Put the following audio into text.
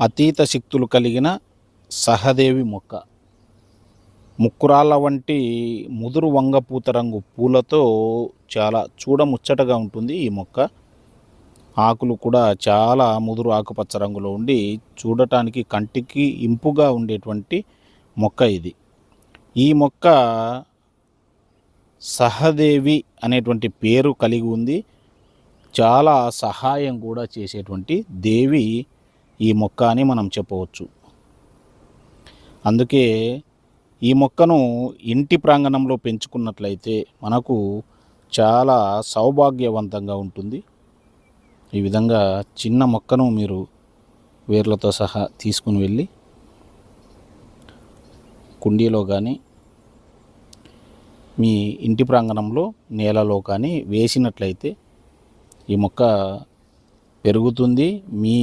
అతీత శక్తులు కలిగిన సహదేవి మొక్క. ముక్కురాళ్ళ వంటి ముదురు వంగపూత రంగు పూలతో చాలా చూడముచ్చటగా ఉంటుంది ఈ మొక్క. ఆకులు కూడా చాలా ముదురు ఆకుపచ్చ రంగులో ఉండి చూడటానికి కంటికి ఇంపుగా ఉండేటువంటి మొక్క ఇది. ఈ మొక్క సహదేవి అనేటువంటి పేరు కలిగి ఉంది. చాలా సహాయం కూడా చేసేటువంటి దేవి ఈ మొక్క అని మనం చెప్పవచ్చు. అందుకే ఈ మొక్కను ఇంటి ప్రాంగణంలో పెంచుకున్నట్లయితే మనకు చాలా సౌభాగ్యవంతంగా ఉంటుంది. ఈ విధంగా చిన్న మొక్కను మీరు వేర్లతో సహా తీసుకుని వెళ్ళి కుండీలో కానీ మీ ఇంటి ప్రాంగణంలో నేలలో కానీ వేసినట్లయితే ఈ మొక్క పెరుగుతుంది. మీ